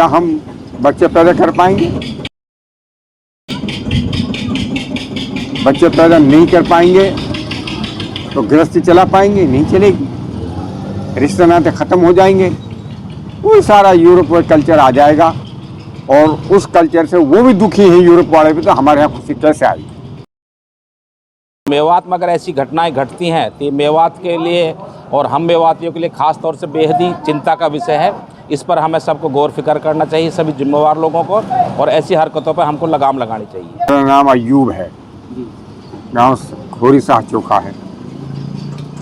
क्या हम बच्चे पैदा कर पाएंगे? बच्चे पैदा नहीं कर पाएंगे तो गृहस्थी चला पाएंगे? नहीं चलेगी, रिश्ते नाते खत्म हो जाएंगे। वो सारा यूरोप में कल्चर आ जाएगा और उस कल्चर से वो भी दुखी है यूरोप वाले भी, तो हमारे यहाँ खुशी कैसे आएगी? मेवात में अगर ऐसी घटनाएं घटती हैं तो ये मेवात के लिए और हम मेवातियों के लिए खास तौर से बेहद ही चिंता का विषय है। इस पर हमें सबको गौर फिक्र करना चाहिए, सभी जिम्मेवार लोगों को, और ऐसी हरकतों पर हमको लगाम लगानी चाहिए। मेरा नाम अयूब है, गांव खोरी साह चोखा है।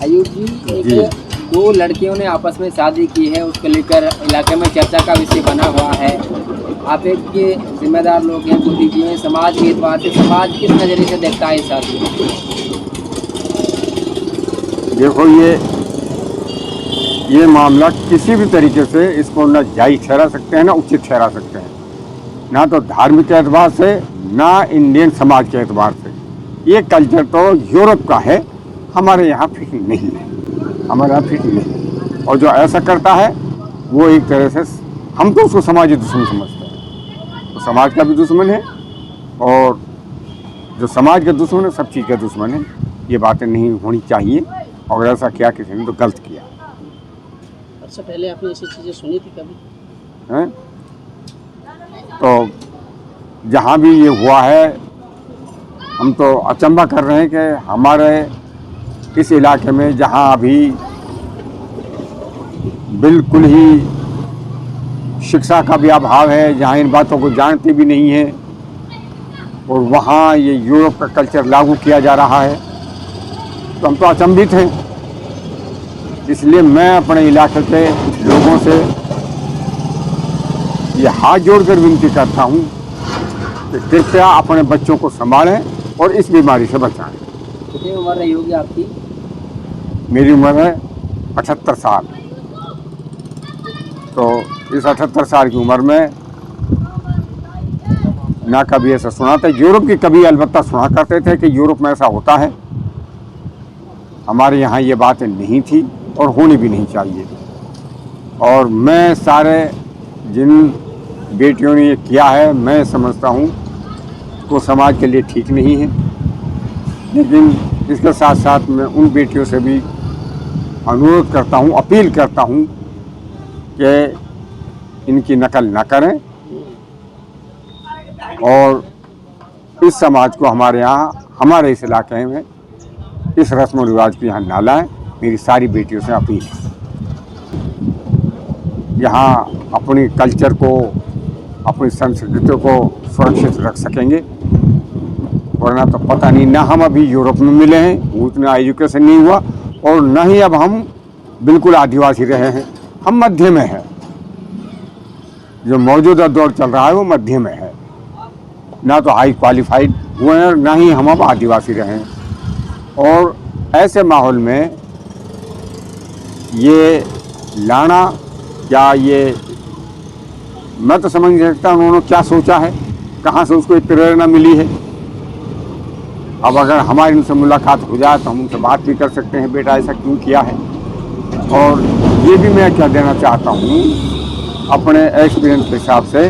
अयूब जी, दो लड़कियों ने आपस में शादी की है, उसको लेकर इलाके में चर्चा का विषय बना हुआ है। आप एक के जिम्मेदार लोग हैं, बुद्धिजीवी हैं, समाज के एतबार से समाज किस नज़रिए से देखता है शादी? देखो, ये मामला किसी भी तरीके से इसको ना जायज़ ठहरा सकते हैं ना उचित ठहरा सकते हैं, ना तो धार्मिक एतबार से ना इंडियन समाज के एतबार से। ये कल्चर तो यूरोप का है, हमारे यहाँ फिट नहीं है, हमारे यहाँ फिट नहीं है। और जो ऐसा करता है वो एक तरह से हम तो उसको समाजी दुश्मन समझते हैं। तो समाज का भी दुश्मन है और जो समाज के दुश्मन है सब चीज़ के दुश्मन है। ये बातें नहीं होनी चाहिए और ऐसा किया किसी ने तो गलत किया। अच्छा, पहले आपने ऐसी चीज़ें सुनी थी कभी? हैं? तो जहाँ भी ये हुआ है हम तो अचंभा कर रहे हैं कि हमारे इस इलाके में जहाँ अभी बिल्कुल ही शिक्षा का भी अभाव है, जहाँ इन बातों को जानते भी नहीं है, और वहाँ ये यूरोप का कल्चर लागू किया जा रहा है, तो हम तो अचंभित हैं। इसलिए मैं अपने इलाके के लोगों से ये हाथ जोड़कर विनती करता हूँ कि कृपया अपने बच्चों को संभालें और इस बीमारी से बचाएं। कितनी उम्र रही होगी आपकी? मेरी उम्र है 78 साल। तो इस 78 साल की उम्र में ना कभी ऐसा सुना था। यूरोप की कभी अलबत्ता सुना करते थे कि यूरोप में ऐसा होता है, हमारे यहाँ ये बातें नहीं थी और होनी भी नहीं चाहिए। और मैं सारे जिन बेटियों ने ये किया है, मैं समझता हूँ वो समाज के लिए ठीक नहीं है, लेकिन इसके साथ साथ मैं उन बेटियों से भी अनुरोध करता हूँ, अपील करता हूँ कि इनकी नकल ना करें और इस समाज को हमारे यहाँ, हमारे इस इलाके में इस रस्म रिवाज को यहाँ ना लाएं। मेरी सारी बेटियों से अपील है, यहाँ अपनी कल्चर को, अपनी संस्कृति को सुरक्षित रख सकेंगे, वरना तो पता नहीं ना हम अभी यूरोप में मिले हैं, वो इतना एजुकेशन नहीं हुआ, और ना ही अब हम बिल्कुल आदिवासी रहे हैं। हम मध्य में हैं, जो मौजूदा दौर चल रहा है वो मध्य में है, ना तो हाई क्वालिफाइड हुए हैं ना ही हम अब आदिवासी रहे हैं। और ऐसे माहौल में ये लाना, क्या ये मैं तो समझ नहीं सकता उन्होंने क्या सोचा है, कहाँ से उसको एक प्रेरणा मिली है। अब अगर हमारी उनसे मुलाकात हो जाए तो हम उनसे बात भी कर सकते हैं, बेटा ऐसा क्यों किया है। और ये भी मैं क्या देना चाहता हूँ अपने एक्सपीरियंस के हिसाब से,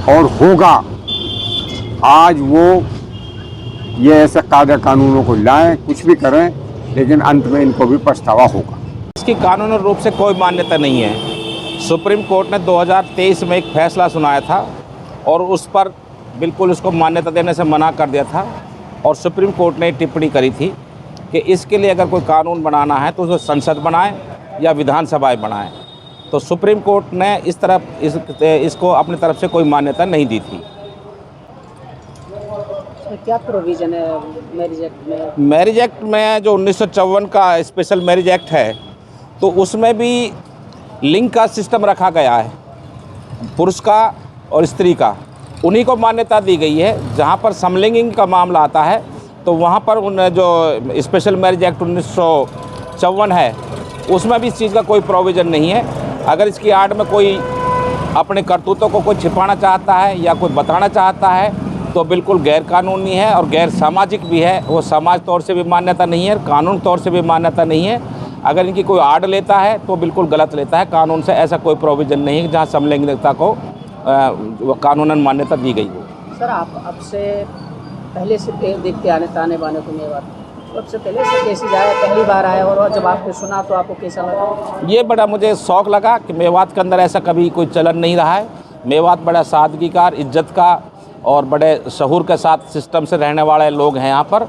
और होगा आज वो ये ऐसे कायदे कानूनों को लाएं, कुछ भी करें, लेकिन अंत में इनको भी पछतावा होगा। इसकी कानूनी रूप से कोई मान्यता नहीं है। सुप्रीम कोर्ट ने 2023 में एक फैसला सुनाया था और उस पर बिल्कुल उसको मान्यता देने से मना कर दिया था, और सुप्रीम कोर्ट ने टिप्पणी करी थी कि इसके लिए अगर कोई कानून बनाना है तो उसको संसद बनाए या विधानसभाएं बनाए। तो सुप्रीम कोर्ट ने इसको अपनी तरफ से कोई मान्यता नहीं दी थी। क्या प्रोविजन है मैरिज एक्ट में? मैरिज एक्ट में जो 1954 का स्पेशल मैरिज एक्ट है, तो उसमें भी लिंग का सिस्टम रखा गया है, पुरुष का और स्त्री का, उन्हीं को मान्यता दी गई है। जहाँ पर समलिंगी का मामला आता है तो वहाँ पर उन जो स्पेशल मैरिज एक्ट 1954 है उसमें भी इस चीज़ का कोई प्रोविज़न नहीं है। अगर इसकी आड़ में कोई अपने करतूतों को कोई छिपाना चाहता है या कोई बताना चाहता है तो बिल्कुल गैर कानूनी है और गैर सामाजिक भी है। वो समाज तौर से भी मान्यता नहीं है, कानून तौर से भी मान्यता नहीं है। अगर इनकी कोई आड़ लेता है तो बिल्कुल गलत लेता है। कानून से ऐसा कोई प्रोविज़न नहीं है जहाँ समलैंगिकता को कानूनन मान्यता दी गई हो। सर आप अब से पहले से देखते आने ताने बाने को मेवात, तो अब से पहले से कैसी जाए, पहली बार आया और जब आपने सुना तो आपको कैसा लगा? ये बड़ा मुझे शौक़ लगा कि मेवात के अंदर ऐसा कभी कोई चलन नहीं रहा है। मेवात बड़ा सादगी का, इज्जत का और बड़े शऊर के साथ सिस्टम से रहने वाले लोग हैं यहाँ पर।